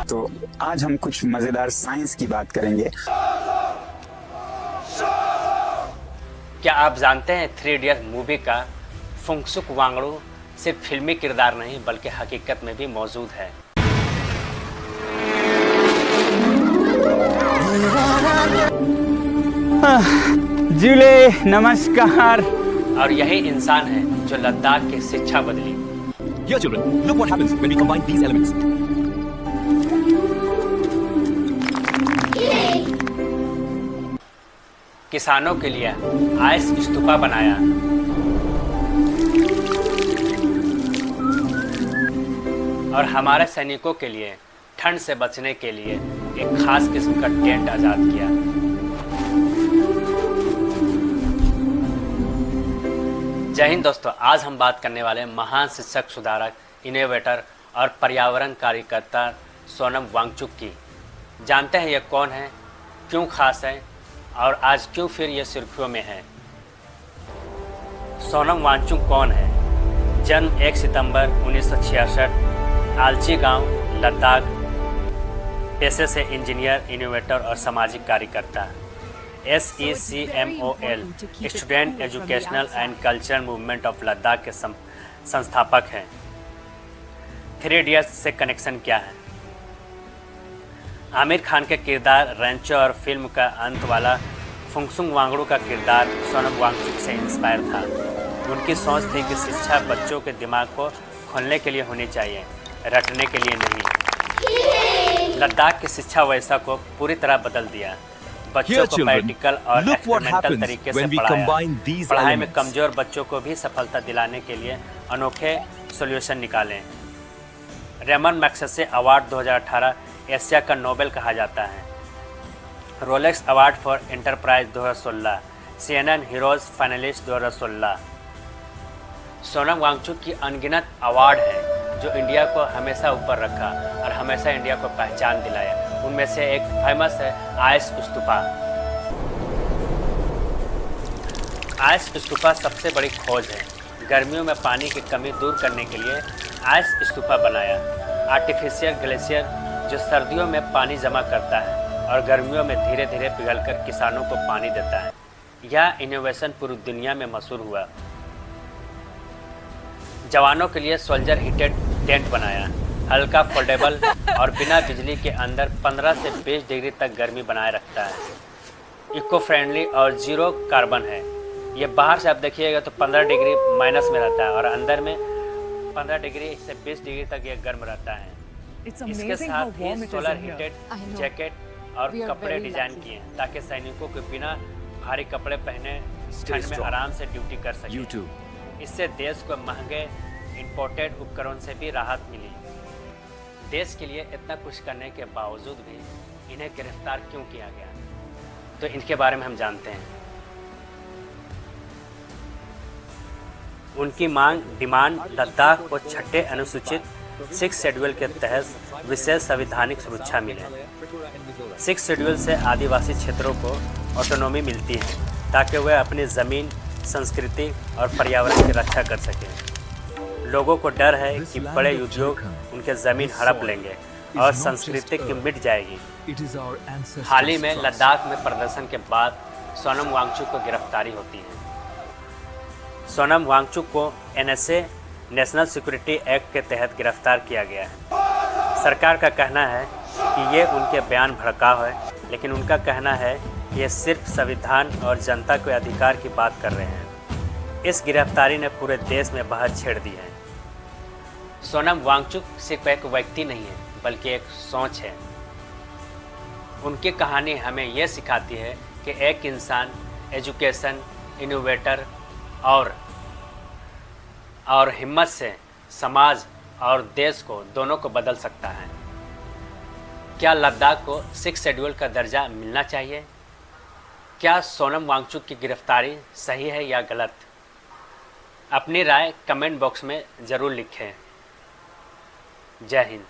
तो आज हम कुछ मजेदार साइंस की बात करेंगे। क्या आप जानते हैं 3 इडियट्स मूवी का फुंगसुक वांगडू सिर्फ फिल्मी किरदार नहीं बल्कि हकीकत में भी मौजूद है। जुले नमस्कार। और यही इंसान है जो लद्दाख की शिक्षा बदली। Here children, look what happens when we combine these elements. किसानों के लिए आइस स्तूपा बनाया। और हमारे सैनिकों के लिए ठंड से बचने के लिए एक खास किस्म का टेंट आजाद किया। जय हिंद दोस्तों, आज हम बात करने वाले हैं महान शिक्षक, सुधारक, इनोवेटर और पर्यावरण कार्यकर्ता सोनम वांगचुक की। जानते हैं ये कौन है, क्यों खास है और आज क्यों फिर ये सुर्खियों में है। सोनम वांगचुक कौन है? जन्म 1 सितंबर 1966, आलची गांव, लद्दाख। पेशे से इंजीनियर, इनोवेटर और सामाजिक कार्यकर्ता। SECMOL student educational and cultural movement of Ladakh के संस्थापक हैं। 3 इडियट्स से कनेक्शन क्या है? आमिर खान के किरदार रेंचो और फिल्म का अंत वाला फुंगसुक वांगडू का किरदार सोनम वांगचुक से इंस्पायर था। उनकी सोच थी कि शिक्षा बच्चों के दिमाग को खोलने के लिए होनी चाहिए, रटने के लिए नहीं। लद्दाख की शिक्षा व्यवस्था को पूरी तरह बदल दिया। बच्चों को प्रैक्टिकल और एक्सपेरिमेंटल तरीके से पढ़ाया। पढ़ाई में कमजोर बच्चों को भी सफलता दिलाने के लिए अनोखे सॉल्यूशन निकाले। रेमन मैग्सेसे अवार्ड 2018 एशिया का नोबेल कहा जाता है। Rolex award for enterprise 2016, CNN heroes finalist 2016। Sonam Wangchuk की अनगिनत अवार्ड हैं जो इंडिया को हमेशा ऊपर रखा और हमेशा इंडिया को पहचान दिलाया। उनमें से एक फेमस है आइस स्तूपा। आइस स्तूपा सबसे बड़ी खोज है। गर्मियों में पानी की कमी दूर करने के लिए आइस स्तूपा बनाया। आर्टिफिशियल ग्लेशियर जो सर्दियों में पानी जमा करता है और गर्मियों में धीरे धीरे पिघलकर किसानों को पानी देता है। यह इनोवेशन पूरी दुनिया में मशहूर हुआ। जवानों के लिए सोल्जर हीटेड टेंट बनाया। हल्का, फोल्डेबल और बिना बिजली के अंदर 15 से 20 डिग्री तक गर्मी बनाए रखता है। इको फ्रेंडली और जीरो कार्बन है। ये बाहर से आप देखिएगा तो 15 डिग्री माइनस में रहता है और अंदर में 15 डिग्री से 20 डिग्री तक ये गर्म रहता है। इसके साथ ही सोलर हीटेड जैकेट और कपड़े डिजाइन किए हैं ताकि सैनिकों को बिना भारी कपड़े पहने ठंड में आराम से ड्यूटी कर सके। इससे देश को महंगे इंपोर्टेड उपकरण से भी राहत मिली। देश के लिए इतना कुछ करने के बावजूद भी इन्हें गिरफ्तार क्यों किया गया, तो इनके बारे में हम जानते हैं। उनकी डिमांड लद्दाख को 6ठे अनुसूचित 6 शेड्यूल के तहत विशेष संवैधानिक सुरक्षा मिले। 6 शेड्यूल से आदिवासी क्षेत्रों को ऑटोनॉमी मिलती है ताकि वे अपनी ज़मीन, संस्कृति और पर्यावरण की रक्षा कर सकें। लोगों को डर है कि बड़े उद्योग उनके ज़मीन हड़प लेंगे और संस्कृति की मिट जाएगी। हाल ही में लद्दाख में प्रदर्शन के बाद सोनम वांगचुक को गिरफ्तारी होती है। सोनम वांगचुक को NSA नेशनल सिक्योरिटी एक्ट के तहत गिरफ्तार किया गया है। सरकार का कहना है कि ये उनके बयान भड़काऊ है, लेकिन उनका कहना है कि ये सिर्फ संविधान और जनता के अधिकार की बात कर रहे हैं। इस गिरफ्तारी ने पूरे देश में बहस छेड़ दी है। सोनम वांगचुक सिर्फ एक व्यक्ति नहीं है बल्कि एक सोच है। उनकी कहानी हमें यह सिखाती है कि एक इंसान एजुकेशन, इनोवेटर और हिम्मत से समाज और देश को दोनों को बदल सकता है। क्या लद्दाख को 6 शेड्यूल का दर्जा मिलना चाहिए? क्या सोनम वांगचुक की गिरफ्तारी सही है या गलत? अपनी राय कमेंट बॉक्स में ज़रूर लिखें। जय हिंद।